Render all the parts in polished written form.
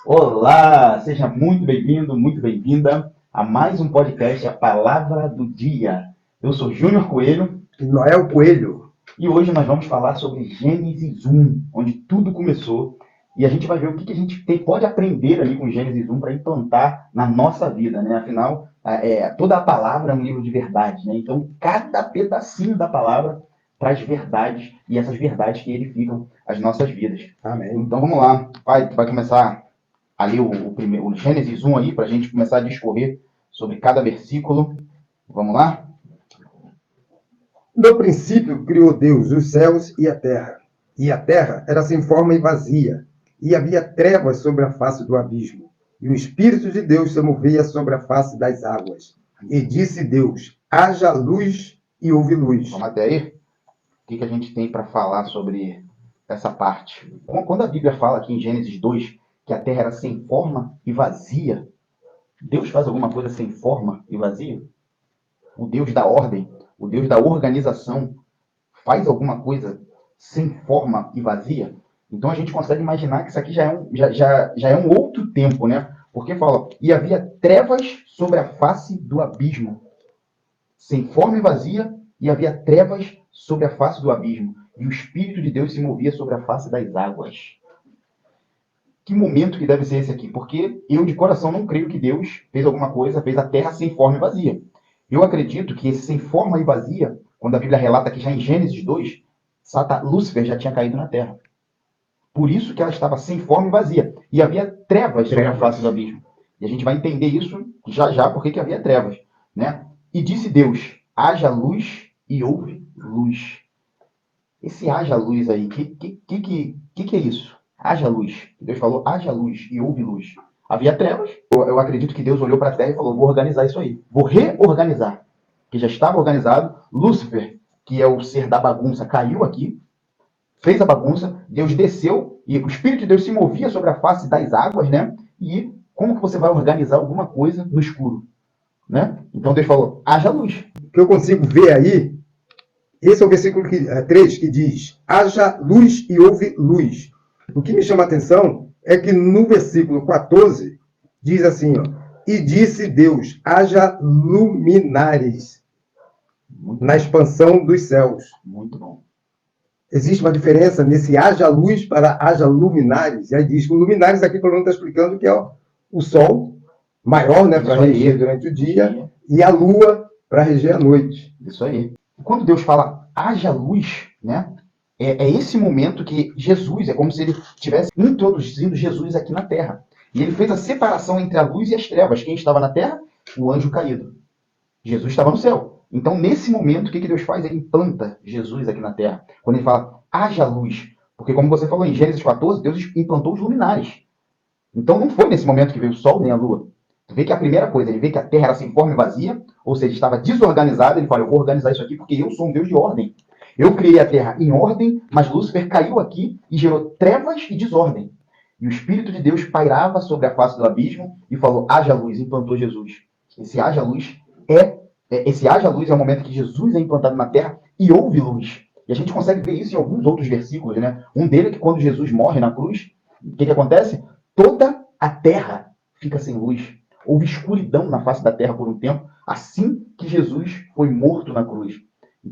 Olá, seja muito bem-vindo, muito bem-vinda a mais um podcast, a Palavra do Dia. Eu sou Júnior Coelho E Noel Coelho. e hoje nós vamos falar sobre Gênesis 1, onde tudo começou. E a gente vai ver o que a gente pode aprender ali com Gênesis 1 para implantar na nossa vida, né? Afinal, toda a palavra é um livro de verdades, né? Então, cada pedacinho da palavra traz verdades e essas verdades que edificam as nossas vidas. Amém. Então, vamos lá. Pai, tu vai começar ali o Gênesis 1 aí, para a gente começar a discorrer sobre cada versículo. Vamos lá? No princípio criou Deus os céus e a terra. E a terra era sem forma e vazia, e havia trevas sobre a face do abismo. E o Espírito de Deus se movia sobre a face das águas. E disse Deus: haja luz, e houve luz. Vamos até aí? O que a gente tem para falar sobre essa parte? Quando a Bíblia fala aqui em Gênesis 2 que a terra era sem forma e vazia, Deus faz alguma coisa sem forma e vazia? O Deus da ordem, o Deus da organização, faz alguma coisa sem forma e vazia? Então a gente consegue imaginar que isso aqui já é um outro tempo, né? Porque fala, e havia trevas sobre a face do abismo, sem forma e vazia, e havia trevas sobre a face do abismo, e o Espírito de Deus se movia sobre a face das águas. Que momento que deve ser esse aqui? Porque eu, de coração, não creio que Deus fez alguma coisa, fez a terra sem forma e vazia. Eu acredito que esse sem forma e vazia, quando a Bíblia relata que já em Gênesis 2, Lúcifer já tinha caído na terra. Por isso que ela estava sem forma e vazia. E havia trevas sobre a face do abismo. E a gente vai entender isso já já, porque que havia trevas. Né? E disse Deus, haja luz e houve luz. Esse haja luz aí, que é isso? Haja luz. Deus falou, haja luz e houve luz. Havia trevas. Eu acredito que Deus olhou para a terra e falou, vou organizar isso aí. Vou reorganizar. Que já estava organizado. Lúcifer, que é o ser da bagunça, caiu aqui, fez a bagunça, Deus desceu e o Espírito de Deus se movia sobre a face das águas, né? E como que você vai organizar alguma coisa no escuro, né? Então Deus falou, haja luz. O que eu consigo ver aí, esse é o versículo 3 que diz: haja luz e houve luz. O que me chama a atenção é que no versículo 14 diz assim, ó, e disse Deus, haja luminares na expansão dos céus. Muito bom. Existe uma diferença nesse haja luz para haja luminares. E aí diz que o luminares aqui, pelo menos, está explicando que é o sol maior, né, para reger durante o dia, e a lua para reger a noite. Isso aí. Quando Deus fala haja luz, né? É esse momento que Jesus, é como se ele estivesse introduzindo Jesus aqui na Terra. E ele fez a separação entre a luz e as trevas. Quem estava na Terra? O anjo caído. Jesus estava no céu. Então, nesse momento, o que Deus faz? Ele implanta Jesus aqui na Terra. Quando ele fala, haja luz. Porque, como você falou em Gênesis 14, Deus implantou os luminares. Então, não foi nesse momento que veio o Sol nem a Lua. Tu vê que a primeira coisa, ele vê que a Terra era sem forma e vazia, ou seja, estava desorganizada. Ele fala, eu vou organizar isso aqui porque eu sou um Deus de ordem. Eu criei a Terra em ordem, mas Lúcifer caiu aqui e gerou trevas e desordem. E o Espírito de Deus pairava sobre a face do abismo e falou, haja luz, implantou Jesus. Esse haja luz esse haja luz é o momento que Jesus é implantado na Terra e houve luz. E a gente consegue ver isso em alguns outros versículos, né? Um deles é que quando Jesus morre na cruz, o que acontece? Toda a terra fica sem luz. Houve escuridão na face da terra por um tempo, assim que Jesus foi morto na cruz.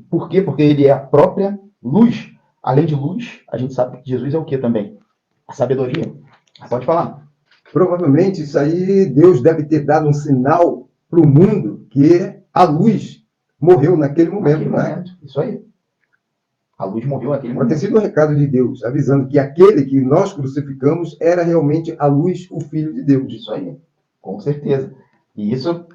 Por quê? Porque ele é a própria luz. Além de luz, a gente sabe que Jesus é o que também? A sabedoria. Pode falar. Provavelmente isso aí Deus deve ter dado um sinal para o mundo que a luz morreu naquele momento. Isso aí. A luz morreu naquele Pode ter momento. sido um recado de Deus, avisando que aquele que nós crucificamos era realmente a luz, o Filho de Deus. Isso aí, com certeza. E isso,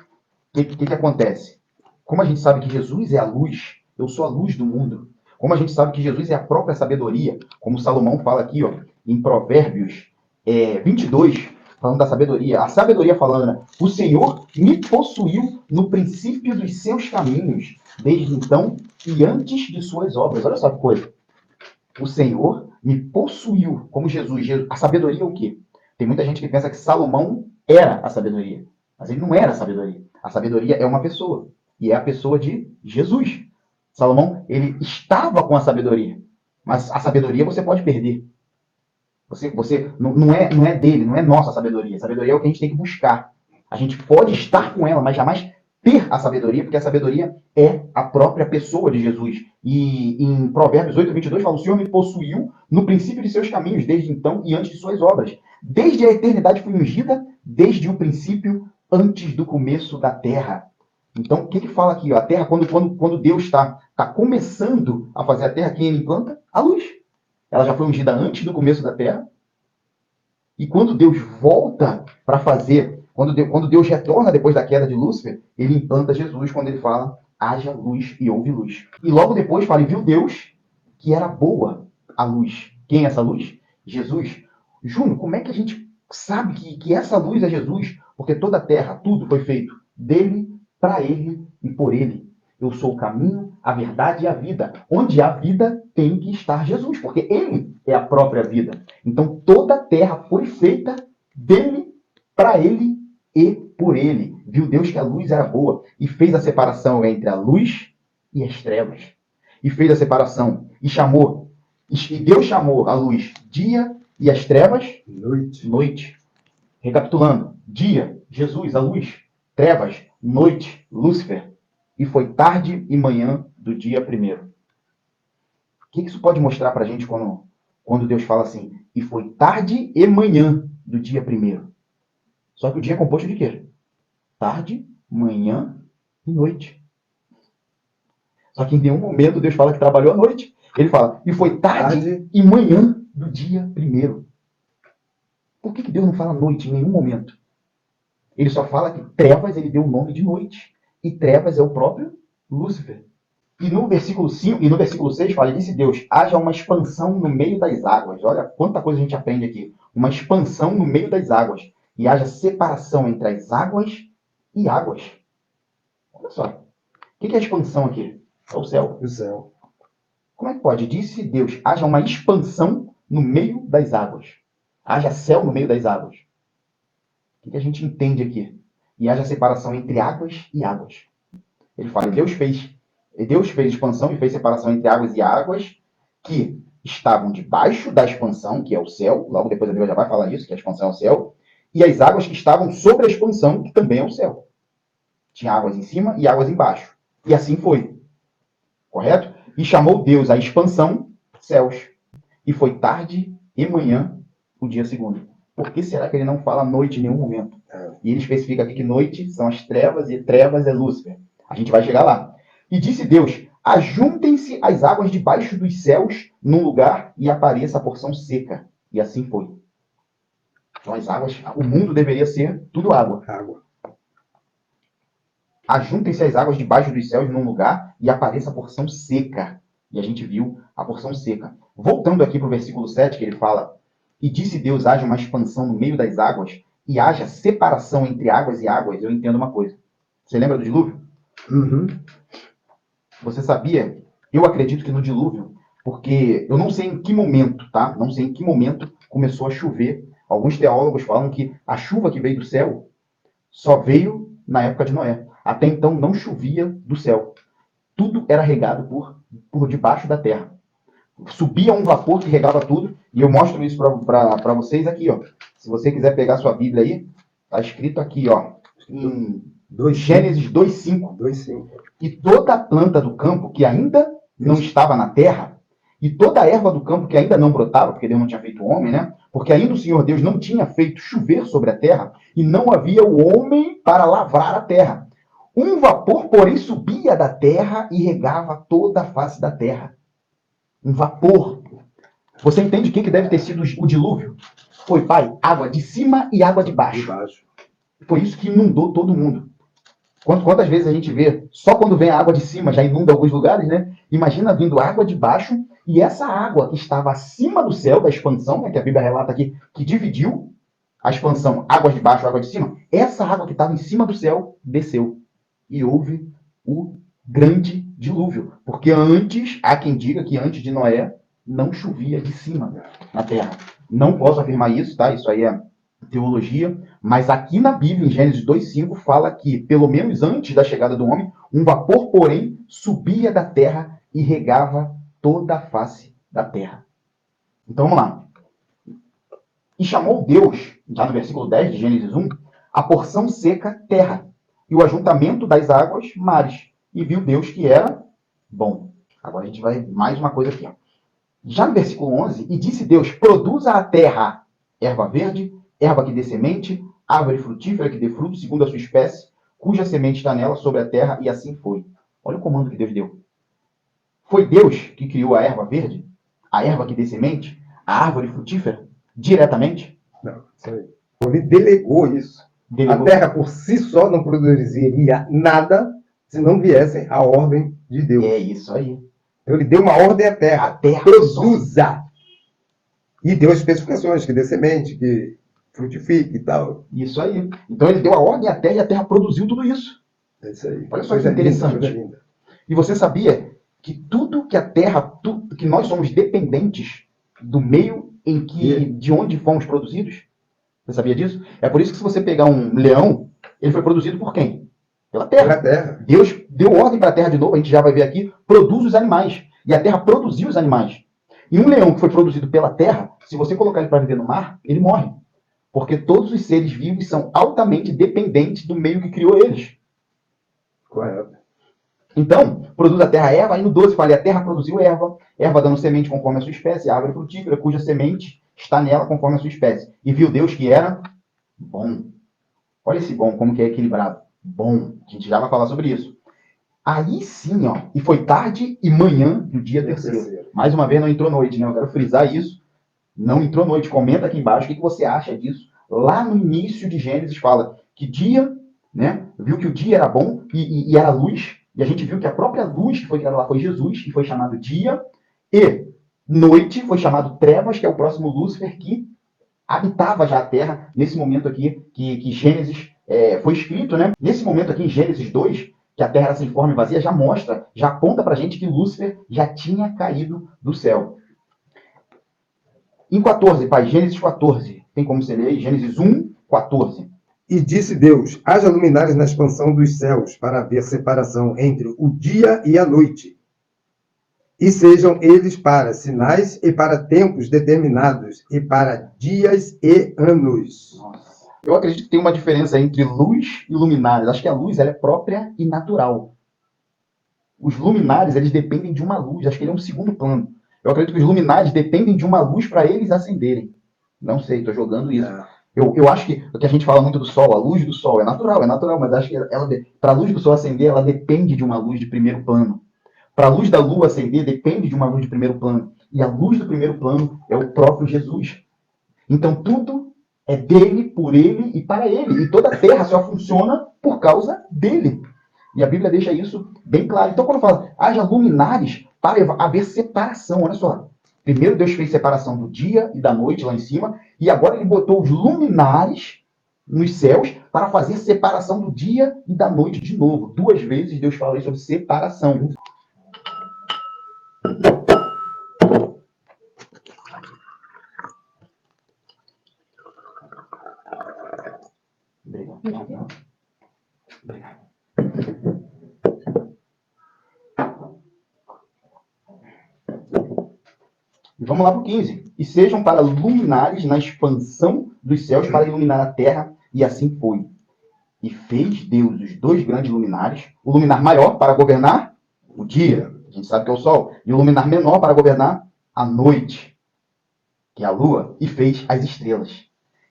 o que acontece? Como a gente sabe que Jesus é a luz, eu sou a luz do mundo. Como a gente sabe que Jesus é a própria sabedoria, como Salomão fala aqui, ó, em Provérbios 22, falando da sabedoria. A sabedoria falando, né? O Senhor me possuiu no princípio dos seus caminhos, desde então e antes de suas obras. Olha só que coisa. O Senhor me possuiu como Jesus. A sabedoria é o quê? Tem muita gente que pensa que Salomão era a sabedoria. Mas ele não era a sabedoria. A sabedoria é uma pessoa. E é a pessoa de Jesus. Salomão, ele estava com a sabedoria. Mas a sabedoria você pode perder. Você não é dele, não é nossa sabedoria. A sabedoria é o que a gente tem que buscar. A gente pode estar com ela, mas jamais ter a sabedoria, porque a sabedoria é a própria pessoa de Jesus. E em Provérbios 8:22 fala: o Senhor me possuiu no princípio de seus caminhos, desde então e antes de suas obras. Desde a eternidade fui ungida, desde o princípio, antes do começo da terra. Então, o que fala aqui? A terra, quando Deus está começando a fazer a terra, quem ele implanta? A luz. Ela já foi ungida antes do começo da terra. E quando Deus volta para fazer, quando Deus retorna depois da queda de Lúcifer, ele implanta Jesus quando ele fala: haja luz e houve luz. E logo depois fala: e viu Deus que era boa a luz. Quem é essa luz? Jesus. Júnior, como é que a gente sabe que essa luz é Jesus? Porque toda a terra, tudo foi feito dele, para ele e por ele. Eu sou o caminho, a verdade e a vida. Onde há vida, tem que estar Jesus, porque ele é a própria vida. Então, toda a terra foi feita dele, para ele e por ele. Viu Deus que a luz era boa e fez a separação entre a luz e as trevas. E fez a separação e Deus chamou a luz dia e as trevas noite. Recapitulando: dia, Jesus, a luz; trevas, noite, Lúcifer. E foi tarde e manhã do dia primeiro. O que isso pode mostrar para a gente quando Deus fala assim: e foi tarde e manhã do dia primeiro? Só que o dia é composto de quê? Tarde, manhã e noite. Só que em nenhum momento Deus fala que trabalhou à noite. Ele fala: e foi tarde e manhã do dia primeiro. Por que Deus não fala noite em nenhum momento? Ele só fala que trevas ele deu o nome de noite. E trevas é o próprio Lúcifer. E no versículo 5 e no versículo 6 fala: disse Deus: haja uma expansão no meio das águas. Olha quanta coisa a gente aprende aqui. Uma expansão no meio das águas. E haja separação entre as águas e águas. Olha só. O que é a expansão aqui? É o céu. O céu. Como é que pode? Disse Deus: haja uma expansão no meio das águas. Haja céu no meio das águas. O que a gente entende aqui? E haja separação entre águas e águas. Ele fala: Deus fez expansão e fez separação entre águas e águas que estavam debaixo da expansão, que é o céu. Logo depois a Bíblia já vai falar isso, que a expansão é o céu. E as águas que estavam sobre a expansão, que também é o céu. Tinha águas em cima e águas embaixo. E assim foi. Correto? E chamou Deus a expansão céus. E foi tarde e manhã o dia segundo. Por que será que ele não fala noite em nenhum momento? E ele especifica aqui que noite são as trevas e trevas é Lúcifer. A gente vai chegar lá. E disse Deus: ajuntem-se as águas debaixo dos céus num lugar e apareça a porção seca. E assim foi. Então as águas, o mundo deveria ser tudo água. Ajuntem-se as águas debaixo dos céus num lugar e apareça a porção seca. E a gente viu a porção seca. Voltando aqui para o versículo 7, que ele fala: e disse Deus: haja uma expansão no meio das águas e haja separação entre águas e águas. Eu entendo uma coisa. Você lembra do dilúvio? Uhum. Você sabia? Eu acredito que no dilúvio, porque eu não sei em que momento, tá? Não sei em que momento começou a chover. Alguns teólogos falam que a chuva que veio do céu só veio na época de Noé. Até então não chovia do céu. Tudo era regado por debaixo da terra. Subia um vapor que regava tudo. E eu mostro isso para vocês aqui, ó. Se você quiser pegar sua Bíblia aí, tá escrito aqui, ó, em Gênesis 2:5. E toda a planta do campo que ainda não estava na terra, e toda a erva do campo que ainda não brotava, porque Deus não tinha feito o homem, né? Porque ainda o Senhor Deus não tinha feito chover sobre a terra, e não havia o homem para lavrar a terra. Um vapor, porém, subia da terra e regava toda a face da terra. Um vapor. Você entende o que deve ter sido o dilúvio? Foi, pai, água de cima e água de baixo. Foi isso que inundou todo mundo. Quantas vezes a gente vê, só quando vem a água de cima já inunda alguns lugares, né? Imagina vindo água de baixo e essa água que estava acima do céu, da expansão, né, que a Bíblia relata aqui, que dividiu a expansão, águas de baixo, água de cima, essa água que estava em cima do céu desceu. E houve o grande dilúvio. Porque antes, há quem diga que antes de Noé, não chovia de cima na terra. Não posso afirmar isso, tá? Isso aí é teologia, mas aqui na Bíblia, em Gênesis 2:5, fala que, pelo menos antes da chegada do homem, um vapor, porém, subia da terra e regava toda a face da terra. Então, vamos lá. E chamou Deus, já no versículo 10 de Gênesis 1, a porção seca terra, e o ajuntamento das águas mares. E viu Deus que era bom. Agora a gente vai mais uma coisa aqui. Ó. Já no versículo 11, e disse Deus, produza a terra erva verde, erva que dê semente, árvore frutífera que dê fruto segundo a sua espécie, cuja semente está nela sobre a terra, e assim foi. Olha o comando que Deus deu. Foi Deus que criou a erva verde, a erva que dê semente, a árvore frutífera, diretamente? Não, isso aí. Ele delegou isso. Delegou. A terra por si só não produziria nada se não viessem a ordem de Deus. É isso aí. Então ele deu uma ordem à terra. A terra Produza. E deu as especificações, que dê semente, que frutifique e tal. Isso aí. Então ele deu a ordem à terra e a terra produziu tudo isso. É isso aí. Olha só que interessante. Linda. E você sabia que tudo que a terra, que nós somos dependentes do meio em que, de onde fomos produzidos? Você sabia disso? É por isso que se você pegar um leão, ele foi produzido por quem? Pela terra. Pela terra. Deus deu ordem para a terra de novo, a gente já vai ver aqui, produz os animais. E a terra produziu os animais. E um leão que foi produzido pela terra, se você colocar ele para viver no mar, ele morre. Porque todos os seres vivos são altamente dependentes do meio que criou eles. Correto. Então, produz a terra erva, aí no 12 fala, a terra produziu erva, erva dando semente conforme a sua espécie, árvore frutífera, cuja semente está nela conforme a sua espécie. E viu Deus que era bom. Olha esse bom, como que é equilibrado. Bom, a gente já vai falar sobre isso. Aí sim, ó, e foi tarde e manhã do dia terceiro. Mais uma vez, não entrou noite, né? Eu quero frisar isso. Não entrou noite. Comenta aqui embaixo o que você acha disso. Lá no início de Gênesis fala que dia, né? Viu que o dia era bom e era luz. E a gente viu que a própria luz que foi criada lá foi Jesus, que foi chamado dia. E noite foi chamado trevas, que é o próximo Lúcifer, que habitava já a Terra nesse momento aqui que Gênesis foi escrito, né? Nesse momento aqui em Gênesis 2, que a Terra era sem forma e vazia, já mostra, já aponta pra gente que Lúcifer já tinha caído do céu. Em 14, pai, Gênesis 14. Tem como você ler aí? Gênesis 1, 14. E disse Deus, haja luminares na expansão dos céus, para haver separação entre o dia e a noite. E sejam eles para sinais e para tempos determinados, e para dias e anos. Nossa. Eu acredito que tem uma diferença entre luz e luminares. Acho que a luz ela é própria e natural. Os luminares, eles dependem de uma luz. Acho que ele é um segundo plano. Eu acredito que os luminares dependem de uma luz para eles acenderem. Não sei, estou jogando isso. Eu acho que o que a gente fala muito do sol, a luz do sol, é natural, mas acho que para a luz do sol acender, ela depende de uma luz de primeiro plano. Para a luz da lua acender, depende de uma luz de primeiro plano. E a luz do primeiro plano é o próprio Jesus. Então tudo é dele, por ele e para ele. E toda a terra só funciona por causa dele. E a Bíblia deixa isso bem claro. Então quando fala, haja luminares para haver separação, olha só. Primeiro Deus fez separação do dia e da noite lá em cima, e agora ele botou os luminares nos céus para fazer separação do dia e da noite de novo. 2 vezes Deus fala sobre separação. Obrigado. Vamos lá para o 15. E sejam para luminares na expansão dos céus para iluminar a terra, e assim foi. E fez Deus os 2 grandes luminares, o luminar maior para governar o dia, a gente sabe que é o sol, e o luminar menor para governar a noite, que é a lua, e fez as estrelas.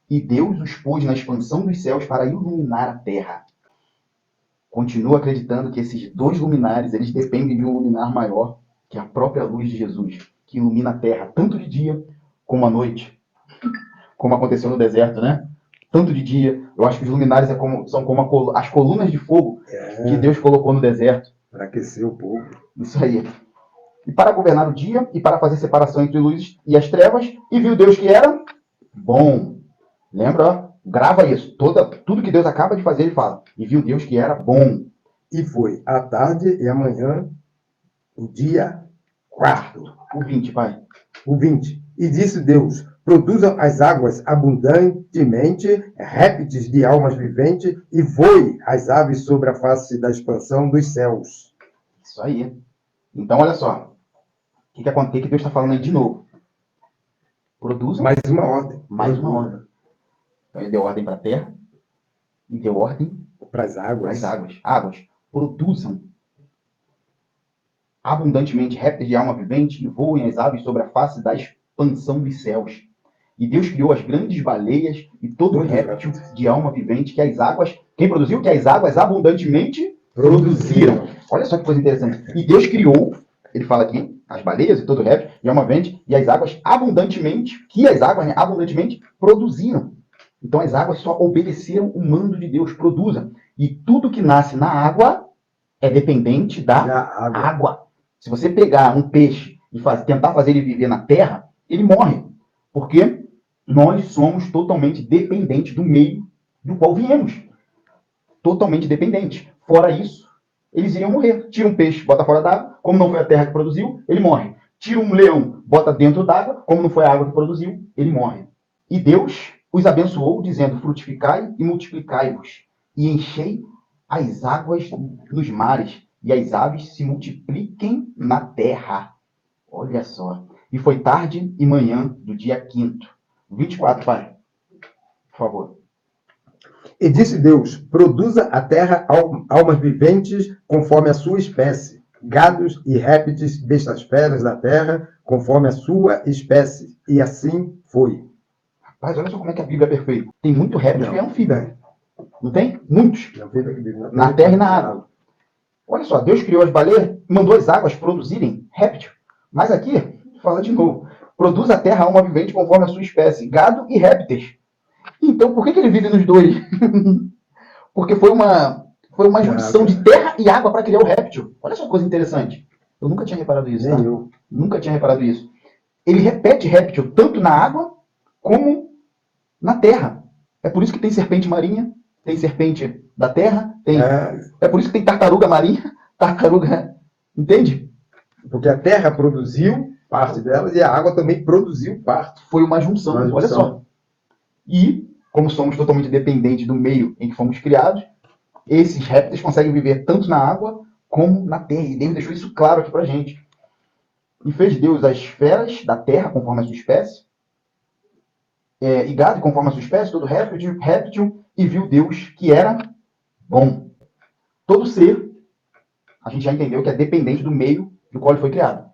E Deus os pôs na expansão dos céus para iluminar a terra. Continuo acreditando que esses 2 luminares, eles dependem de um luminar maior, que é a própria luz de Jesus, que ilumina a terra, tanto de dia como à noite. Como aconteceu no deserto, né? Tanto de dia. Eu acho que os luminares são como as colunas de fogo que Deus colocou no deserto. Para aquecer o povo. Isso aí. E para governar o dia, e para fazer separação entre luzes e as trevas, e viu Deus que era bom. Lembra? Ó? Grava isso. Tudo que Deus acaba de fazer, ele fala. E viu Deus que era bom. E foi à tarde e amanhã, o dia 4. O 20, pai. O 20. E disse Deus, produzam as águas abundantemente, répteis de almas viventes, e voe as aves sobre a face da expansão dos céus. Isso aí. Então, olha só. O que Deus está falando aí de novo? produzam Mais uma ordem. mais uma ordem. Então ele deu ordem para a terra e deu ordem Para as águas. Águas produzam abundantemente répteis de alma vivente e voem as aves sobre a face da expansão dos céus. E Deus criou as grandes baleias e todo réptil de alma vivente que as águas... Quem produziu? Que as águas abundantemente produziram. Olha só que coisa interessante. E Deus criou, ele fala aqui, as baleias e todo réptil de alma vivente e as águas abundantemente, que as águas, né, abundantemente produziram. Então as águas só obedeceram o mando de Deus, produzam. E tudo que nasce na água é dependente da água. Se você pegar um peixe e tentar fazer ele viver na terra, ele morre. Porque nós somos totalmente dependentes do meio do qual viemos. Totalmente dependentes. Fora isso, eles iriam morrer. Tira um peixe, bota fora d'água, como não foi a terra que produziu, ele morre. Tira um leão, bota dentro d'água, como não foi a água que produziu, ele morre. E Deus os abençoou, dizendo, frutificai e multiplicai-vos, e enchei as águas nos mares, e as aves se multipliquem na terra. Olha só. E foi tarde e manhã do dia 5º. 24, pai. Por favor. E disse Deus, produza a terra almas viventes conforme a sua espécie, gados e répteis, bestas feras da terra, conforme a sua espécie. E assim foi. Rapaz, olha só como é que a Bíblia é perfeita. Tem muito réptil que é anfíbio. Não tem? Muitos. Na terra e na água. Olha só, Deus criou as baleias, mandou as águas produzirem réptil. Mas aqui, fala de novo, produz a terra alma vivente conforme a sua espécie, gado e répteis. Então, por que ele vive nos dois? Porque foi uma junção de terra e água para criar o réptil. Olha só que coisa interessante. Eu nunca tinha reparado isso, tá? Eu. Nunca tinha reparado isso. Ele repete réptil tanto na água como na terra. É por isso que tem serpente marinha, tem serpente da terra, é por isso que tem tartaruga marinha, tartaruga... Entende? Porque a terra produziu parte delas e a água também produziu parte. Foi uma junção, olha só. E, como somos totalmente dependentes do meio em que fomos criados, esses répteis conseguem viver tanto na água como na terra. E Deus deixou isso claro aqui pra gente. E fez Deus as feras da terra, conforme a sua espécie, e gado, conforme a sua espécie, todo réptil, e viu Deus que era bom. Todo ser, a gente já entendeu que é dependente do meio do qual ele foi criado.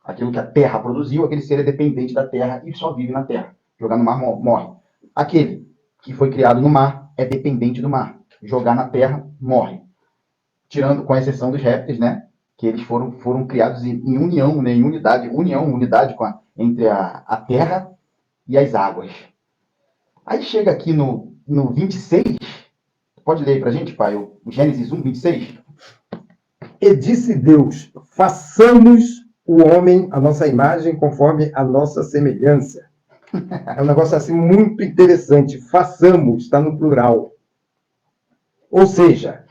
Aquilo que a terra produziu, aquele ser é dependente da terra e só vive na terra. Jogar no mar, morre. Aquele que foi criado no mar é dependente do mar. Jogar na terra, morre. Tirando, com exceção dos répteis, né? Que eles foram criados em união, né? Em unidade entre a terra e as águas. Aí chega aqui no 26, pode ler aí pra gente, pai, o Gênesis 1, 26? E disse Deus, façamos o homem a nossa imagem conforme a nossa semelhança. É um negócio assim muito interessante. Façamos, está no plural. Ou seja,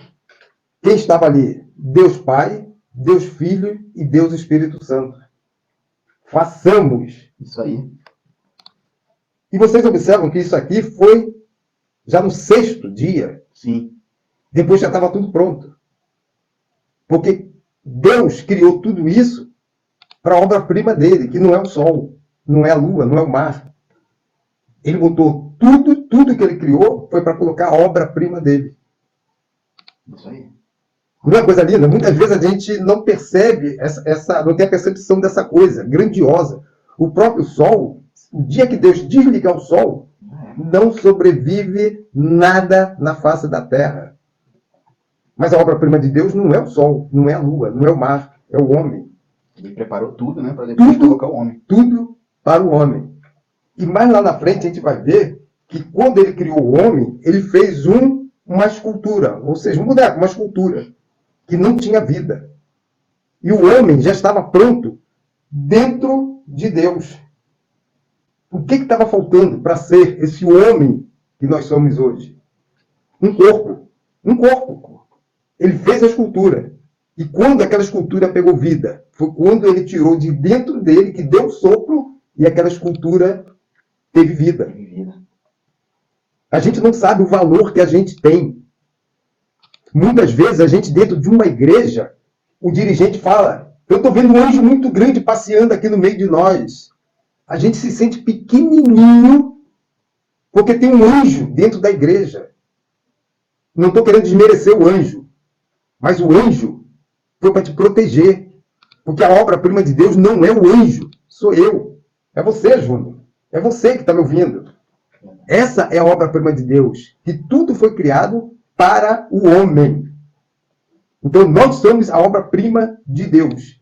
quem estava ali? Deus Pai, Deus Filho e Deus Espírito Santo. Façamos. Isso aí. E vocês observam que isso aqui foi já no 6º dia. Sim. Depois já estava tudo pronto. Porque Deus criou tudo isso para a obra-prima dele, que não é o sol, não é a lua, não é o mar. Ele botou tudo que ele criou foi para colocar a obra-prima dele. Isso aí. Não é coisa linda? Muitas vezes a gente não percebe, não tem a percepção dessa coisa grandiosa. O próprio sol, o dia que Deus desligar o sol, não sobrevive nada na face da terra. Mas a obra-prima de Deus não é o sol, não é a lua, não é o mar, é o homem. Ele preparou tudo, né, para depois colocar o homem. Tudo para o homem. E mais lá na frente a gente vai ver que quando ele criou o homem, ele fez uma escultura, ou seja, um boneco, uma escultura, que não tinha vida. E o homem já estava pronto dentro de Deus. O que estava faltando para ser esse homem que nós somos hoje? Um corpo. Um corpo. Ele fez a escultura. E quando aquela escultura pegou vida, foi quando ele tirou de dentro dele, que deu um sopro, e aquela escultura teve vida. A gente não sabe o valor que a gente tem. Muitas vezes a gente, dentro de uma igreja, o dirigente fala, eu estou vendo um anjo muito grande passeando aqui no meio de nós. A gente se sente pequenininho porque tem um anjo dentro da igreja. Não estou querendo desmerecer o anjo, mas o anjo foi para te proteger. Porque a obra-prima de Deus não é o anjo, sou eu. É você, Júnior. É você que está me ouvindo. Essa é a obra-prima de Deus, que tudo foi criado para o homem. Então nós somos a obra-prima de Deus.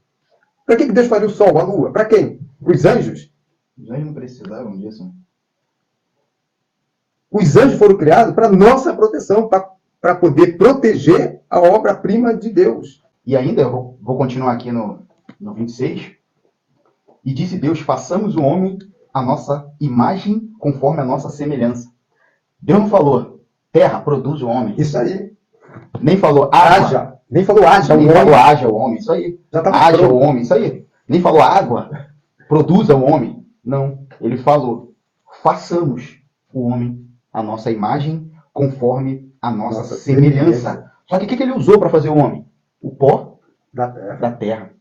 Para que Deus faria o sol, a lua? Para quem? Os anjos? Os anjos não precisavam disso. Os anjos foram criados para nossa proteção, para poder proteger a obra-prima de Deus. E ainda, eu vou continuar aqui no 26. E disse Deus, façamos o homem a nossa imagem conforme a nossa semelhança. Deus não falou, terra, produz o homem. Isso aí. Nem falou, haja. Nem falou haja. Nem falou, haja o homem. Isso aí. Haja o homem. Isso aí. Nem falou, água, produza o homem. Não. Ele falou, façamos o homem a nossa imagem conforme a nossa semelhança. Só que o que ele usou para fazer o homem? O pó da terra.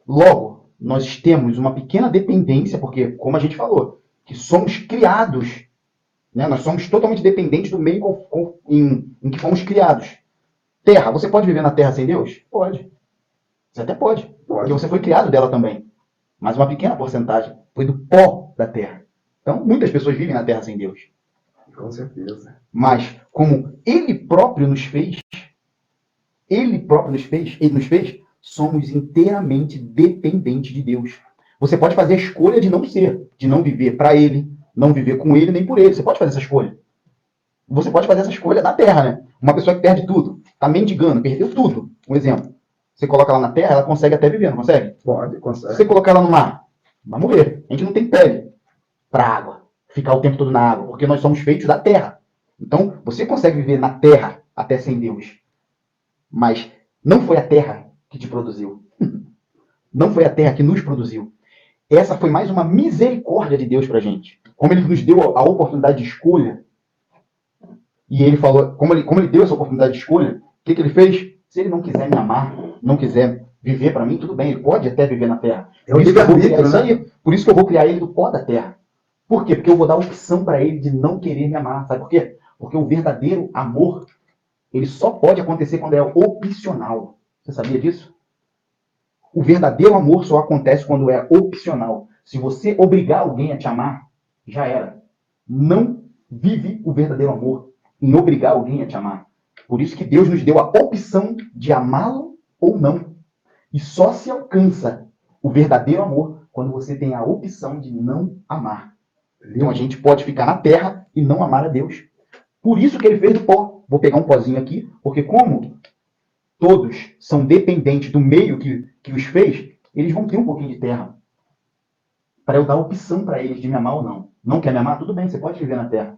Logo, nós temos uma pequena dependência, porque, como a gente falou, que somos criados, né? Nós somos totalmente dependentes do meio em que fomos criados. Terra, você pode viver na terra sem Deus? Pode. Você até pode, porque você foi criado dela também. Mas uma pequena porcentagem foi do pó da terra. Então, muitas pessoas vivem na terra sem Deus. Com certeza. Mas, como Ele próprio nos fez, somos inteiramente dependentes de Deus. Você pode fazer a escolha de não ser, de não viver para Ele, não viver com Ele nem por Ele. Você pode fazer essa escolha. Você pode fazer essa escolha na terra, né? Uma pessoa que perde tudo, tá mendigando, perdeu tudo. Um exemplo. Você coloca ela na terra, ela consegue até viver, não consegue? Pode, consegue. Se você colocar ela no mar, vai morrer. A gente não tem pele para água, ficar o tempo todo na água, porque nós somos feitos da terra. Então, você consegue viver na terra até sem Deus. Mas não foi a terra que te produziu. Não foi a terra que nos produziu. Essa foi mais uma misericórdia de Deus pra gente. Como Ele nos deu a oportunidade de escolha, e Ele falou, como ele deu essa oportunidade de escolha, o que Ele fez? Se Ele não quiser me amar, não quiser viver para mim, tudo bem, Ele pode até viver na terra. É o livre-arbítrio, né? Por isso que eu vou criar Ele do pó da terra. Por quê? Porque eu vou dar a opção para Ele de não querer me amar. Sabe por quê? Porque o verdadeiro amor, ele só pode acontecer quando é opcional. Você sabia disso? O verdadeiro amor só acontece quando é opcional. Se você obrigar alguém a te amar, já era. Não vive o verdadeiro amor em obrigar alguém a te amar. Por isso que Deus nos deu a opção de amá-lo ou não. E só se alcança o verdadeiro amor quando você tem a opção de não amar. Então a gente pode ficar na terra e não amar a Deus. Por isso que Ele fez do pó. Vou pegar um pozinho aqui, porque como todos são dependentes do meio que os fez, eles vão ter um pouquinho de terra. Para eu dar opção para eles de me amar ou não. Não quer me amar? Tudo bem, você pode viver na terra.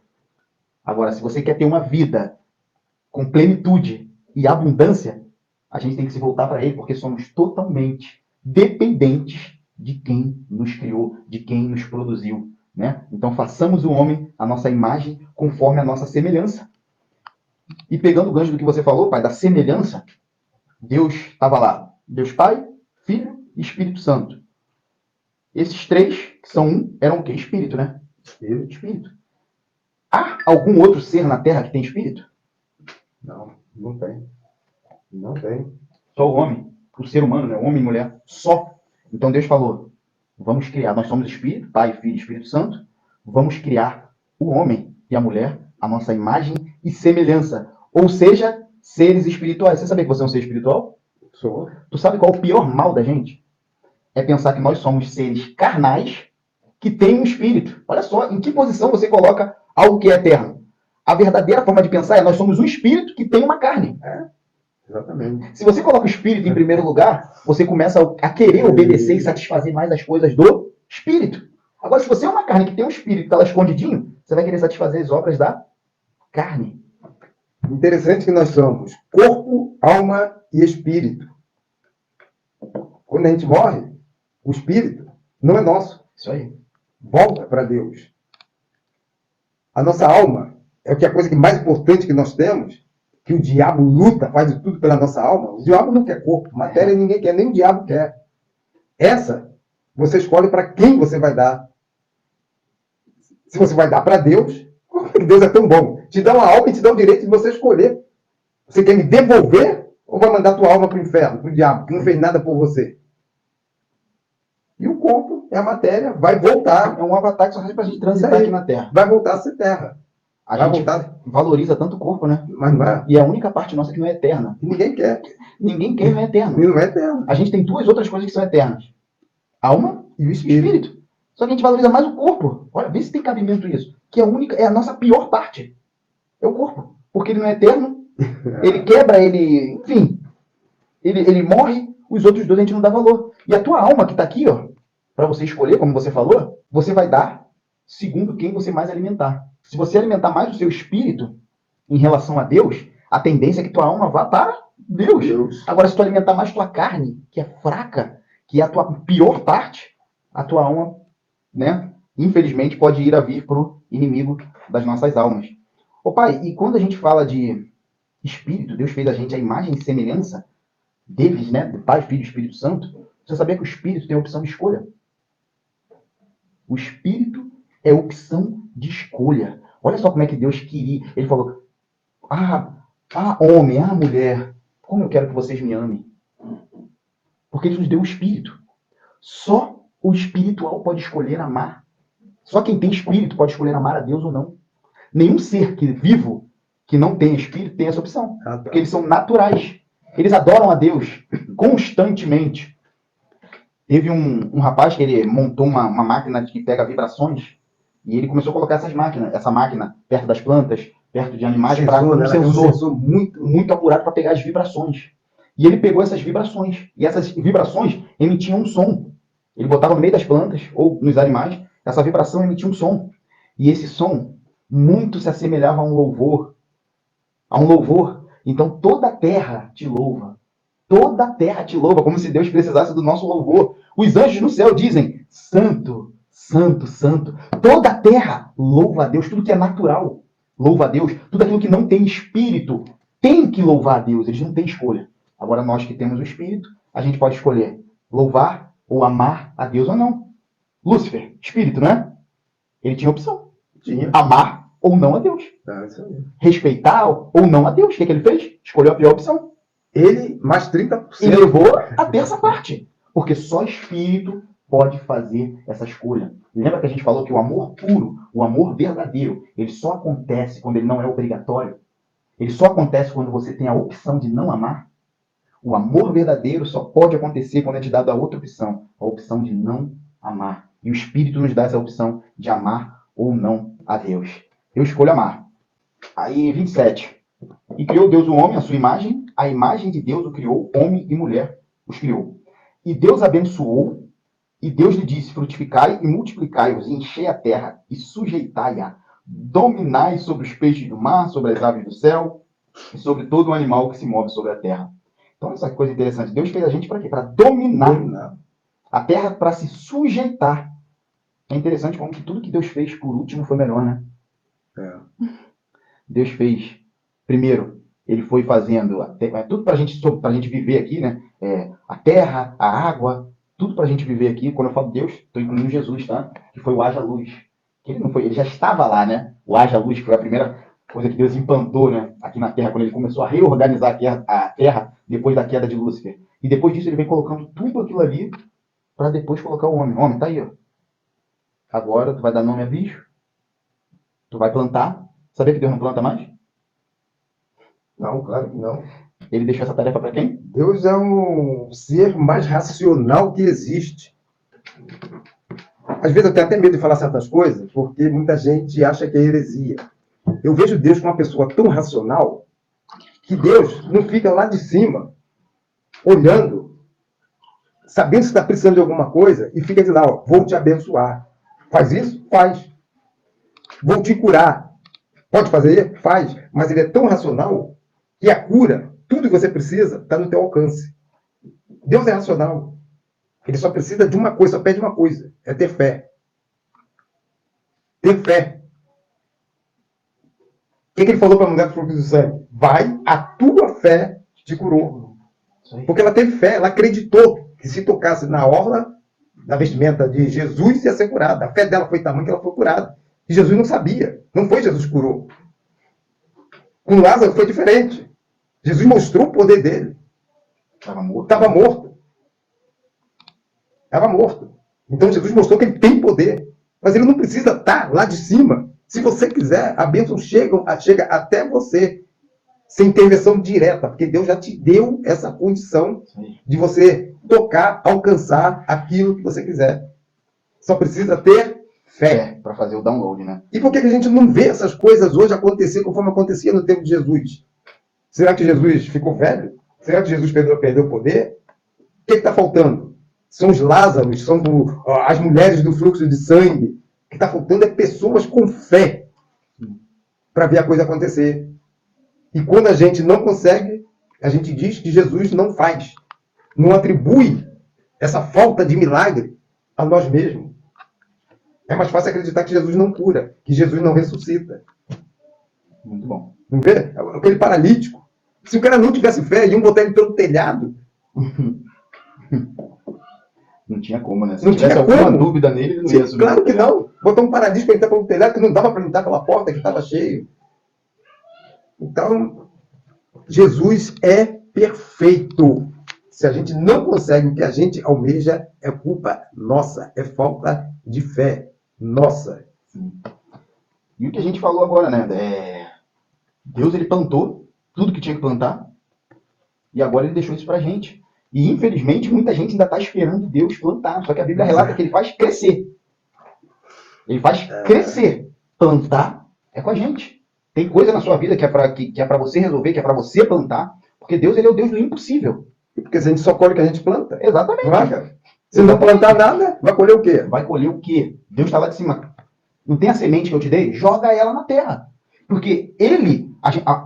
Agora, se você quer ter uma vida com plenitude e abundância, a gente tem que se voltar para Ele, porque somos totalmente dependentes de quem nos criou, de quem nos produziu. Né? Então, façamos o homem a nossa imagem conforme a nossa semelhança. E pegando o gancho do que você falou, pai, da semelhança, Deus estava lá. Deus Pai, Filho e Espírito Santo. Esses três, que são um, eram o quê? Espírito, né? Espírito. Há algum outro ser na Terra que tem espírito? Não, não tem. Não tem. Só o homem. O ser humano, né? Homem e mulher. Só. Então Deus falou, vamos criar. Nós somos Espírito, Pai, Filho e Espírito Santo. Vamos criar o homem e a mulher, a nossa imagem e semelhança. Ou seja, seres espirituais. Você sabia que você é um ser espiritual? Sou. Tu sabe qual é o pior mal da gente? É pensar que nós somos seres carnais que têm um espírito. Olha só, em que posição você coloca algo que é eterno? A verdadeira forma de pensar é nós somos um espírito que tem uma carne. Exatamente. Se você coloca o espírito em primeiro lugar, você começa a querer obedecer e satisfazer mais as coisas do espírito. Agora, se você é uma carne que tem um espírito que está lá escondidinho, você vai querer satisfazer as obras da carne. Interessante que nós somos corpo, alma e espírito. Quando a gente morre, o espírito não é nosso. Isso aí. Volta para Deus. A nossa alma é a coisa mais importante que nós temos, que o diabo luta, faz de tudo pela nossa alma. O diabo não quer corpo, matéria ninguém quer, nem o diabo quer. Essa Você escolhe para quem você vai dar. Se você vai dar para Deus, Deus é tão bom. Te dá uma alma e te dá o direito de você escolher. Você quer me devolver ou vai mandar tua alma para o inferno, para o diabo, que não fez nada por você? E o corpo é a matéria, vai voltar. É um avatar que só serve pra gente Isso transitar aí. aqui na Terra. Vai voltar a ser terra. A Vai gente voltar, valoriza tanto o corpo, né? mas não é. E é a única parte nossa que não é eterna. E ninguém quer. Ninguém quer não é E eterno. não é terra. A gente tem duas outras coisas que são eternas. Alma E o e espírito. espírito. Só que a gente valoriza mais o corpo. Olha, vê se tem cabimento isso. Que é a única, é a nossa pior parte. É o corpo. Porque ele não é eterno, ele quebra, ele, enfim, ele morre, os outros dois a gente não dá valor. E a tua alma que está aqui, ó, para você escolher, como você falou, você vai dar segundo quem você mais alimentar. Se você alimentar mais o seu espírito em relação a Deus, a tendência é que tua alma vá para Deus. Agora, se tu alimentar mais tua carne, que é fraca, que é a tua pior parte, a tua alma, né, infelizmente, pode ir a vir para o inimigo das nossas almas. Ô pai, e quando a gente fala de espírito, Deus fez a gente a imagem e semelhança deles, né? Do Pai, Filho e Espírito Santo. Você sabia que o espírito tem a opção de escolha? O espírito é opção de escolha. Olha só como é que Deus queria. Ele falou: homem, mulher, como eu quero que vocês me amem. Porque ele nos deu o espírito. Só o espiritual pode escolher amar. Só quem tem espírito pode escolher amar a Deus ou não. Nenhum ser vivo que não tem espírito tem essa opção. Porque eles são naturais. Eles adoram a Deus constantemente. Teve um rapaz que ele montou uma máquina que pega vibrações e ele começou a colocar essa máquina perto das plantas, perto de animais, para um sensor muito apurado para pegar as vibrações. E ele pegou essas vibrações. E essas vibrações emitiam um som. Ele botava no meio das plantas ou nos animais, essa vibração emitia um som. E esse som muito se assemelhava a um louvor. Então toda a terra te louva. Toda a terra te louva, como se Deus precisasse do nosso louvor. Os anjos no céu dizem: Santo, Santo, Santo. Toda a terra louva a Deus. Tudo que é natural louva a Deus. Tudo aquilo que não tem espírito tem que louvar a Deus. Eles não têm escolha. Agora nós que temos o espírito, a gente pode escolher louvar ou amar a Deus ou não. Lúcifer, espírito, né? Ele tinha opção. Tinha. Amar ou não a Deus. Isso aí. Respeitar ou não a Deus. O que ele fez? Escolheu a pior opção. Ele, mais 30%. E levou a terça parte. Porque só espírito pode fazer essa escolha. Lembra que a gente falou que o amor puro, o amor verdadeiro, ele só acontece quando ele não é obrigatório? Ele só acontece quando você tem a opção de não amar? O amor verdadeiro só pode acontecer quando é te dado a outra opção, a opção de não amar. E o Espírito nos dá essa opção de amar ou não a Deus. Eu escolho amar. Aí, 27. E criou Deus o homem à sua imagem, a imagem de Deus o criou, homem e mulher os criou. E Deus abençoou, e Deus lhe disse: frutificai e multiplicai-vos, e enchei a terra, e sujeitai-a. Dominai sobre os peixes do mar, sobre as aves do céu, e sobre todo o animal que se move sobre a terra. Então, essa coisa interessante. Deus fez a gente para quê? Para dominar a terra, para se sujeitar. É interessante como que tudo que Deus fez por último foi melhor, né? Deus fez, primeiro, ele foi fazendo tudo para a gente viver aqui, né? A terra, a água, tudo para a gente viver aqui. Quando eu falo Deus, estou incluindo Jesus, tá? Que foi o haja luz. Que ele não foi, ele já estava lá, né? O haja luz, que foi a primeira coisa que Deus implantou, né? Aqui na terra, quando ele começou a reorganizar a terra depois da queda de Lúcifer. E depois disso ele vem colocando tudo aquilo ali para depois colocar o homem. O homem tá aí, ó. Agora tu vai dar nome a bicho, tu vai plantar. Sabia que Deus não planta mais? Não, claro que não. Ele deixou essa tarefa para quem? Deus é um ser mais racional que existe. Às vezes eu tenho até medo de falar certas coisas, porque muita gente acha que é heresia. Eu vejo Deus como uma pessoa tão racional que Deus não fica lá de cima, olhando, sabendo se está precisando de alguma coisa, e fica de lá, ó, vou te abençoar. Faz isso? Faz. Vou te curar. Pode fazer? Faz. Mas ele é tão racional que a cura, tudo que você precisa, está no teu alcance. Deus é racional. Ele só precisa de uma coisa, só pede uma coisa. É ter fé. Ter fé. O que ele falou para a mulher do fluxo do sangue? Vai, a tua fé te curou. Porque ela teve fé, ela acreditou que se tocasse na orla da vestimenta de Jesus ia ser curada. A fé dela foi tamanha que ela foi curada. E Jesus não sabia. Não foi Jesus que curou. Com Lázaro foi diferente. Jesus mostrou o poder dele. Estava morto. Estava morto. Estava morto. Então Jesus mostrou que ele tem poder. Mas ele não precisa estar lá de cima. Se você quiser, a bênção chega até você. Sem intervenção direta. Porque Deus já te deu essa condição de você tocar, alcançar aquilo que você quiser. Só precisa ter fé. Para fazer o download, né? E por que a gente não vê essas coisas hoje acontecer conforme acontecia no tempo de Jesus? Será que Jesus ficou velho? Será que Jesus perdeu o poder? O que está faltando? São os Lázaros, são as mulheres do fluxo de sangue. O que está faltando é pessoas com fé para ver a coisa acontecer. E quando a gente não consegue, a gente diz que Jesus não faz. Não atribui essa falta de milagre a nós mesmos. É mais fácil acreditar que Jesus não cura, que Jesus não ressuscita. Muito bom. Não vê? Aquele paralítico. Se o cara não tivesse fé, iam botar ele pelo telhado. Não tinha como, né? Se Não tivesse tinha alguma como. dúvida nele, ele não Sim, ia subir. claro que não. Botar um paralítico para entrar pelo telhado, que não dava para entrar pela porta, que estava cheio. Então, Jesus é perfeito. Se a gente não consegue o que a gente almeja, é culpa nossa. É falta de fé nossa. E o que a gente falou agora, né? Deus, ele plantou tudo que tinha que plantar. E agora ele deixou isso pra gente. E, infelizmente, muita gente ainda está esperando Deus plantar. Só que a Bíblia relata que ele faz crescer. Ele faz crescer. Plantar é com a gente. Tem coisa na sua vida que é para você resolver, que é para você plantar. Porque Deus, ele é o Deus do impossível. Porque se a gente só colhe o que a gente planta. Exatamente. Vai, cara. Se não plantar nada, vai colher o quê? Vai colher o quê? Deus está lá de cima. Não tem a semente que eu te dei? Joga ela na terra. Porque ele...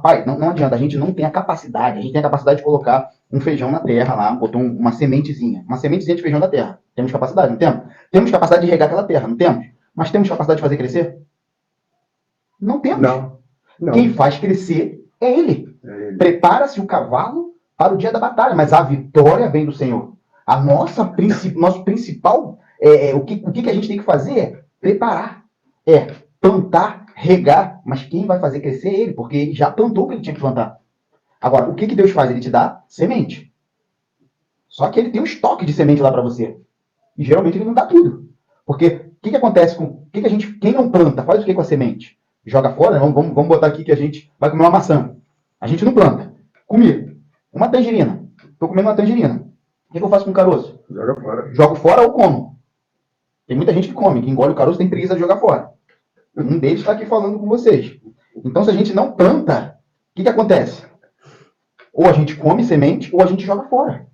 pai, não adianta. A gente não tem a capacidade. A gente tem a capacidade de colocar um feijão na terra lá. Botou uma sementezinha. Uma sementezinha de feijão da terra. Temos capacidade? Não temos? Temos capacidade de regar aquela terra? Não temos? Mas temos capacidade de fazer crescer? Não temos. Não. Quem faz crescer é ele. Prepara-se o cavalo para o dia da batalha. Mas a vitória vem do Senhor. Nosso principal... o que a gente tem que fazer é preparar. Plantar, regar, mas quem vai fazer crescer é ele, porque ele já plantou o que ele tinha que plantar. Agora, o que Deus faz? Ele te dá semente. Só que ele tem um estoque de semente lá para você. E geralmente ele não dá tudo. Porque o que acontece com... quem não planta, faz o que com a semente? Joga fora? Vamos botar aqui que a gente vai comer uma maçã. A gente não planta. Comi uma tangerina. Estou comendo uma tangerina. O que eu faço com o caroço? Joga fora. Jogo fora ou como? Tem muita gente que come, que engole o caroço tem preguiça de jogar fora. Um deles está aqui falando com vocês. Então, se a gente não planta, o que acontece? Ou a gente come semente, ou a gente joga fora.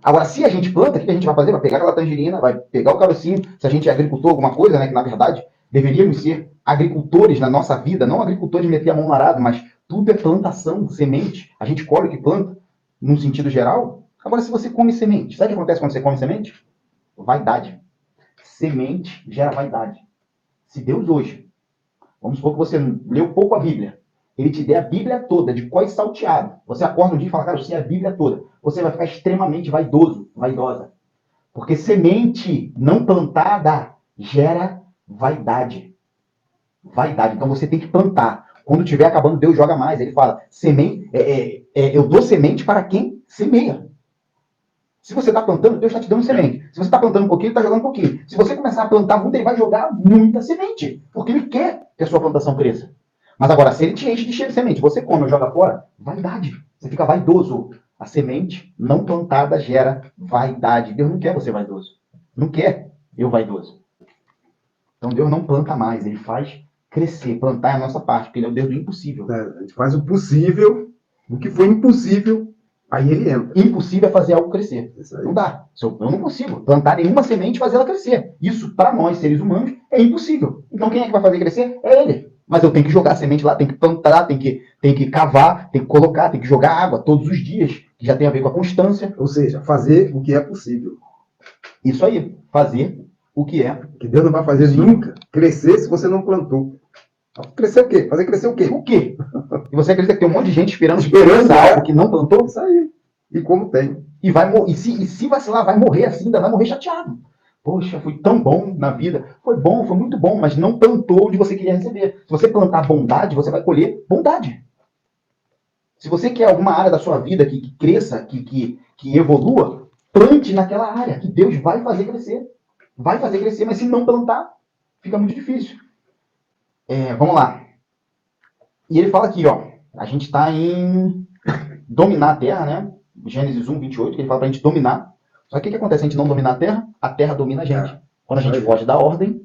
Agora, se a gente planta, o que a gente vai fazer? Vai pegar aquela tangerina, vai pegar o carocinho. Se a gente é agricultor, alguma coisa, né? Que na verdade deveríamos ser agricultores na nossa vida, não agricultores de meter a mão no arado, mas tudo é plantação, semente. A gente colhe o que planta, num sentido geral. Agora, se você come semente, sabe o que acontece quando você come semente? Vaidade. Semente gera vaidade. Se Deus hoje, vamos supor que você leu pouco a Bíblia, ele te der a Bíblia toda, de cós salteado, você acorda um dia e fala, cara, eu sei a Bíblia toda, você vai ficar extremamente vaidoso, vaidosa. Porque semente não plantada gera vaidade. Vaidade. Então você tem que plantar. Quando estiver acabando, Deus joga mais. Ele fala, semente, eu dou semente para quem semeia. Se você está plantando, Deus está te dando semente. Se você está plantando um pouquinho, Ele está jogando um pouquinho. Se você começar a plantar muito, Ele vai jogar muita semente. Porque Ele quer que a sua plantação cresça. Mas agora, se Ele te enche de cheio de semente, você come ou joga fora, vaidade. Você fica vaidoso. A semente não plantada gera vaidade. Deus não quer você vaidoso. Não quer eu vaidoso. Então Deus não planta mais. Ele faz crescer. Plantar é a nossa parte, porque Ele é o Deus do impossível. A gente faz o possível. O que foi impossível, aí ele entra. Impossível é fazer algo crescer. Não dá. Eu não consigo plantar nenhuma semente e fazer ela crescer. Isso, para nós, seres humanos, é impossível. Então, quem é que vai fazer crescer? É ele. Mas eu tenho que jogar a semente lá, tenho que plantar, tenho que cavar, tenho que colocar, tenho que jogar água todos os dias, que já tem a ver com a constância. Ou seja, fazer o que é possível. Isso aí. Fazer o que é. Que Deus não vai fazer nunca crescer se você não plantou. Crescer o quê? Fazer crescer o quê? O quê? E você acredita que tem um monte de gente esperando algo que não plantou? Isso aí. E como tem. E se vacilar, vai morrer assim, ainda vai morrer chateado. Poxa, foi tão bom na vida. Foi bom, foi muito bom, mas não plantou onde você queria receber. Se você plantar bondade, você vai colher bondade. Se você quer alguma área da sua vida que cresça, que evolua, plante naquela área, que Deus vai fazer crescer. Vai fazer crescer, mas se não plantar, fica muito difícil. Vamos lá. E ele fala aqui, ó, a gente está em dominar a terra, né? Gênesis 1, 28, que ele fala para a gente dominar. Só que o que acontece? A gente não dominar a terra domina a gente. Quando a gente foge da ordem,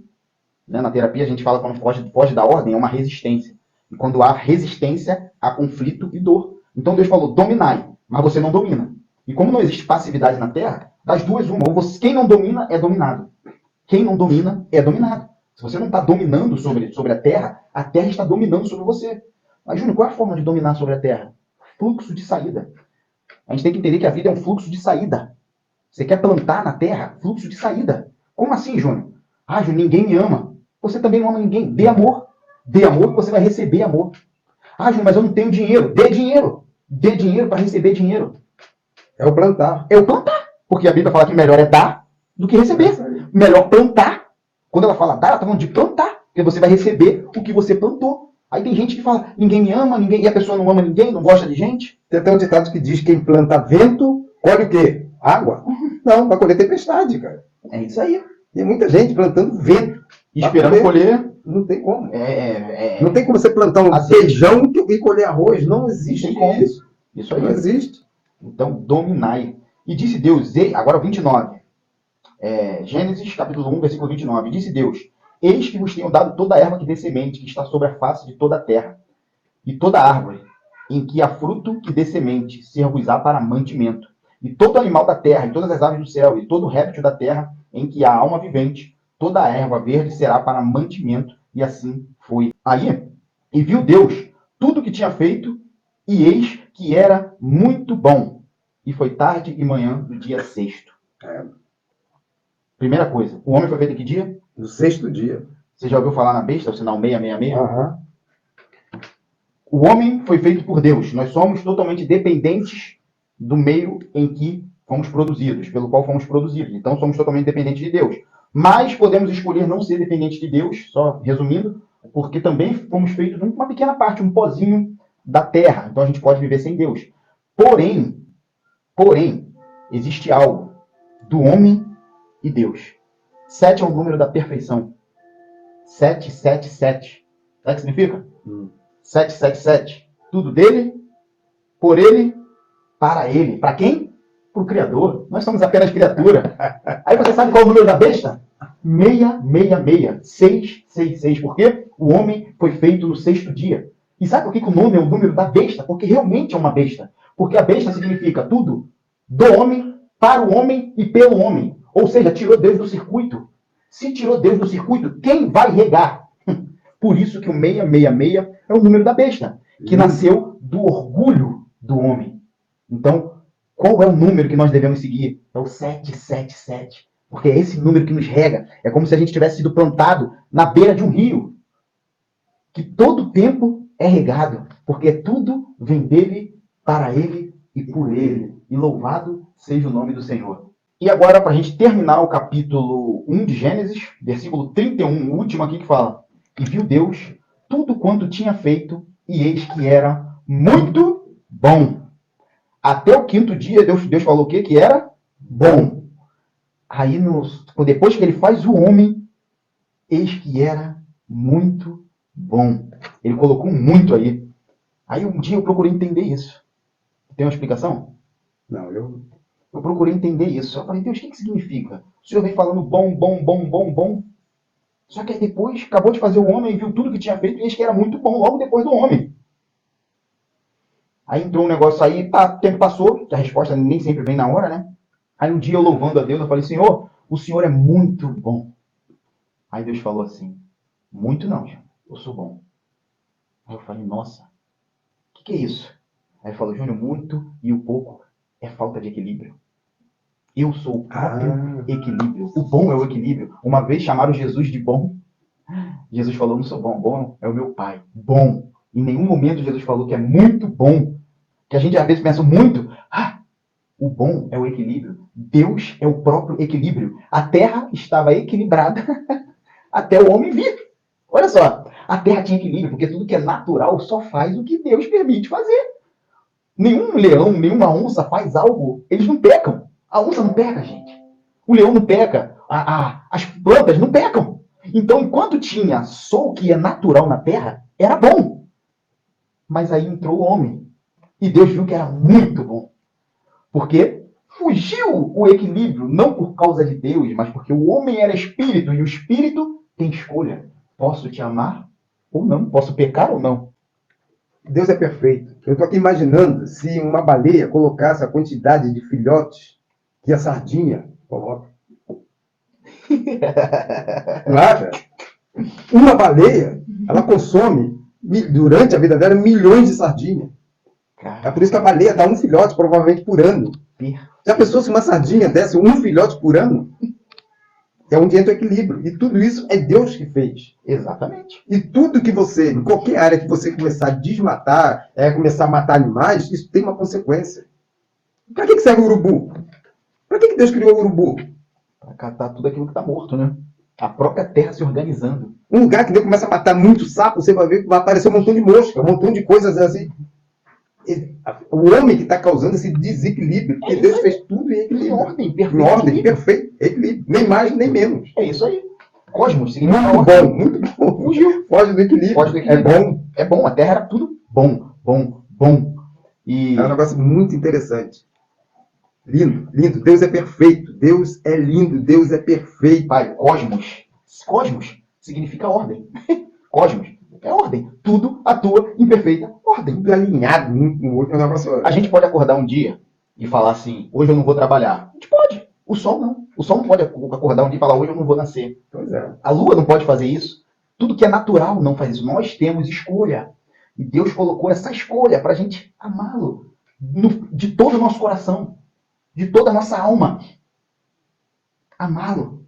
né, na terapia a gente fala quando foge da ordem, é uma resistência. E quando há resistência, há conflito e dor. Então Deus falou, dominai, mas você não domina. E como não existe passividade na terra, das duas uma. Quem não domina é dominado. Quem não domina é dominado. Se você não está dominando sobre a terra está dominando sobre você. Mas, Júnior, qual é a forma de dominar sobre a terra? Fluxo de saída. A gente tem que entender que a vida é um fluxo de saída. Você quer plantar na terra? Fluxo de saída. Como assim, Júnior? Ah, Júnior, ninguém me ama. Você também não ama ninguém. Dê amor. Dê amor que você vai receber amor. Ah, Júnior, mas eu não tenho dinheiro. Dê dinheiro. Dê dinheiro para receber dinheiro. É o plantar. É o plantar. Porque a Bíblia fala que melhor é dar do que receber. Melhor plantar. Quando ela fala dar, ela está falando de plantar. Porque você vai receber o que você plantou. Aí tem gente que fala, ninguém me ama, ninguém, e a pessoa não ama ninguém, não gosta de gente. Tem até um ditado que diz que quem planta vento, colhe o quê? Água? Não, vai colher tempestade, cara. É isso aí. Tem muita gente plantando vento. E esperando colher. Não tem como. Não tem como você plantar um feijão e colher arroz. Não existe isso. Isso aí. Não existe. Então, dominai. E disse Deus, agora o 29. Gênesis capítulo 1, versículo 29. Disse Deus, eis que vos tenho dado toda a erva que dê semente, que está sobre a face de toda a terra, e toda árvore, em que há fruto que dê semente, ser-vos-á para mantimento. E todo animal da terra, e todas as aves do céu, e todo réptil da terra, em que há alma vivente, toda a erva verde será para mantimento. E assim foi. Aí, e viu Deus tudo que tinha feito, e eis que era muito bom. E foi tarde e manhã do dia sexto. Primeira coisa, o homem foi feito em que dia? No sexto dia. Você já ouviu falar na besta, o sinal 666? Uhum. O homem foi feito por Deus. Nós somos totalmente dependentes do meio em que fomos produzidos, pelo qual fomos produzidos. Então, somos totalmente dependentes de Deus. Mas podemos escolher não ser dependentes de Deus, só resumindo, porque também fomos feitos de uma pequena parte, um pozinho da terra. Então, a gente pode viver sem Deus. Porém, existe algo do homem e Deus. 7 é o número da perfeição. 777. Sabe o que significa? 777. Tudo dele, por ele, para ele. Para quem? Para o Criador. Nós somos apenas criatura. Aí você sabe qual é o número da besta? 666. 666. Por quê? O homem foi feito no sexto dia. E sabe por que o nome é o número da besta? Porque realmente é uma besta. Porque a besta significa tudo do homem, para o homem e pelo homem. Ou seja, tirou Deus do circuito. Se tirou Deus do circuito, quem vai regar? Por isso que o 666 é o número da besta, que nasceu do orgulho do homem. Então, qual é o número que nós devemos seguir? É o 777. Porque é esse número que nos rega. É como se a gente tivesse sido plantado na beira de um rio, que todo tempo é regado, porque tudo vem dele, para ele e por ele. E louvado seja o nome do Senhor. E agora, para a gente terminar o capítulo 1 de Gênesis, versículo 31, o último aqui que fala: e viu Deus tudo quanto tinha feito, e eis que era muito bom. Até o quinto dia, Deus falou o quê? Que era bom. Aí, depois que ele faz o homem, eis que era muito bom. Ele colocou um muito aí. Aí um dia eu procurei entender isso. Tem uma explicação? Não, eu procurei entender isso. Eu falei, Deus, o que significa? O Senhor vem falando bom, bom, bom, bom, bom. Só que aí depois, acabou de fazer o homem, viu tudo que tinha feito, e eis que era muito bom, logo depois do homem. Aí entrou um negócio aí, o tempo passou, a resposta nem sempre vem na hora, né? Aí um dia eu louvando a Deus, eu falei, Senhor, o Senhor é muito bom. Aí Deus falou assim, muito não, eu sou bom. Aí eu falei, nossa, o que é isso? Aí ele falou, Júnior, muito e o pouco é falta de equilíbrio. Eu sou o próprio equilíbrio. O bom é o equilíbrio. Uma vez chamaram Jesus de bom. Jesus falou, não sou bom. Bom é o meu Pai. Bom. Em nenhum momento Jesus falou que é muito bom. Que a gente às vezes pensa muito. O bom é o equilíbrio. Deus é o próprio equilíbrio. A terra estava equilibrada até o homem vir. Olha só, a terra tinha equilíbrio, porque tudo que é natural só faz o que Deus permite fazer. Nenhum leão, nenhuma onça faz algo, eles não pecam. A onça não peca, gente. O leão não peca. As plantas não pecam. Então, enquanto tinha só o que é natural na terra, era bom. Mas aí entrou o homem. E Deus viu que era muito bom. Porque fugiu o equilíbrio, não por causa de Deus, mas porque o homem era espírito, e o espírito tem escolha. Posso te amar ou não? Posso pecar ou não? Deus é perfeito. Eu estou aqui imaginando se uma baleia colocasse a quantidade de filhotes que a sardinha coloca. Não acha? Uma baleia, ela consome, durante a vida dela, milhões de sardinhas. É por isso que a baleia dá um filhote, provavelmente, por ano. Já pensou se uma sardinha desse um filhote por ano? É onde entra o equilíbrio. E tudo isso é Deus que fez. Exatamente. E tudo que você, em qualquer área que você começar a desmatar, começar a matar animais, isso tem uma consequência. Para que serve o urubu? Para que Deus criou o urubu? Para catar tudo aquilo que está morto, né? A própria terra se organizando. Um lugar que Deus começa a matar muito sapo, você vai ver que vai aparecer um montão de mosca, um montão de coisas assim. O homem que está causando esse desequilíbrio, porque Deus fez tudo em equilíbrio. Em ordem, perfeito, equilíbrio. Nem mais, nem menos. É isso aí. Cosmos, significa muito bom, muito bom. Fugiu. Foge do equilíbrio. Foge do equilíbrio. É bom. É bom. A Terra era tudo bom, bom, bom. E... é um negócio muito interessante. Lindo, lindo. Deus é perfeito. Deus é lindo. Deus é perfeito. Pai, cosmos. Cosmos significa ordem. Cosmos é ordem. Tudo atua em perfeita ordem. Tudo alinhado um com o outro. É um negócio... A gente pode acordar um dia e falar assim, hoje eu não vou trabalhar. A gente pode. O sol não. O sol não pode acordar um dia e falar, hoje eu não vou nascer. Pois é. A lua não pode fazer isso. Tudo que é natural não faz isso. Nós temos escolha. E Deus colocou essa escolha para a gente amá-lo de todo o nosso coração, de toda a nossa alma. Amá-lo.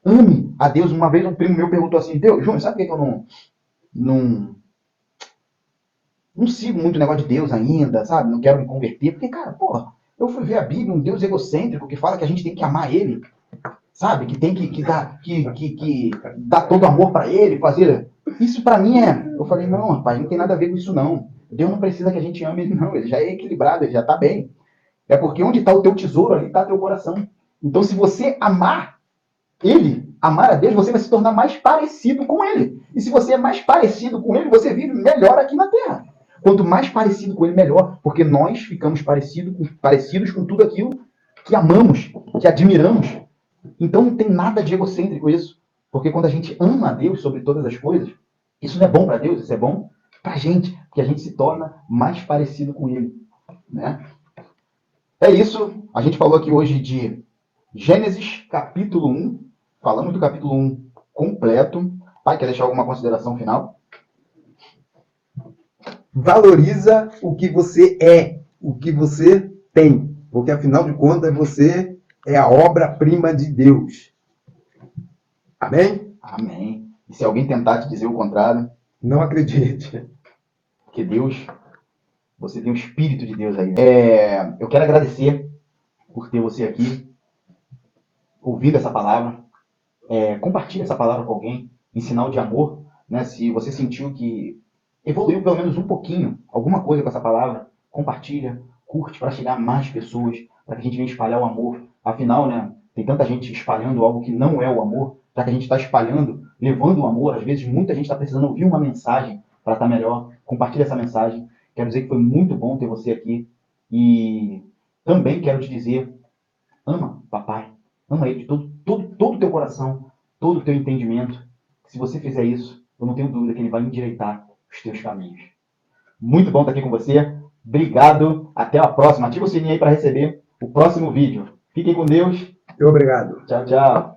Ame a Deus. Uma vez um primo meu perguntou assim, Deus, Júnior, sabe por que eu não sigo muito o negócio de Deus ainda, sabe? Não quero me converter. Porque, cara, porra, eu fui ver a Bíblia, um Deus egocêntrico que fala que a gente tem que amar Ele, sabe? Que tem que dar todo amor para Ele, fazer... Isso para mim é... Eu falei, não, rapaz, não tem nada a ver com isso, não. Deus não precisa que a gente ame Ele, não. Ele já é equilibrado, ele já tá bem. É porque onde está o teu tesouro, ali está teu coração. Então, se você amar Ele, amar a Deus, você vai se tornar mais parecido com Ele. E se você é mais parecido com Ele, você vive melhor aqui na Terra. Quanto mais parecido com Ele, melhor. Porque nós ficamos parecidos com tudo aquilo que amamos, que admiramos. Então não tem nada de egocêntrico isso. Porque quando a gente ama a Deus sobre todas as coisas, isso não é bom para Deus, isso é bom para a gente. Porque a gente se torna mais parecido com Ele. Né? É isso. A gente falou aqui hoje de Gênesis capítulo 1. Falamos do capítulo 1 completo. Pai, quer deixar alguma consideração final? Valoriza o que você é, o que você tem. Porque, afinal de contas, você é a obra-prima de Deus. Amém? Amém. E se alguém tentar te dizer o contrário... não acredite. Porque Deus... Você tem o Espírito de Deus aí. Eu quero agradecer por ter você aqui, ouvido essa palavra. Compartilhe essa palavra com alguém, em sinal de amor. Né? Se você sentiu que evoluiu pelo menos um pouquinho, alguma coisa com essa palavra, compartilha, curte para chegar a mais pessoas, para que a gente venha espalhar o amor. Afinal, né, tem tanta gente espalhando algo que não é o amor, já que a gente está espalhando, levando o amor. Às vezes muita gente está precisando ouvir uma mensagem para estar melhor. Compartilha essa mensagem. Quero dizer que foi muito bom ter você aqui. E também quero te dizer, ama papai. Ama ele de todo o teu coração, todo o teu entendimento. Se você fizer isso, eu não tenho dúvida que ele vai endireitar os teus caminhos. Muito bom estar aqui com você. Obrigado. Até a próxima. Ativa o sininho aí para receber o próximo vídeo. Fiquem com Deus. Obrigado. Tchau, tchau.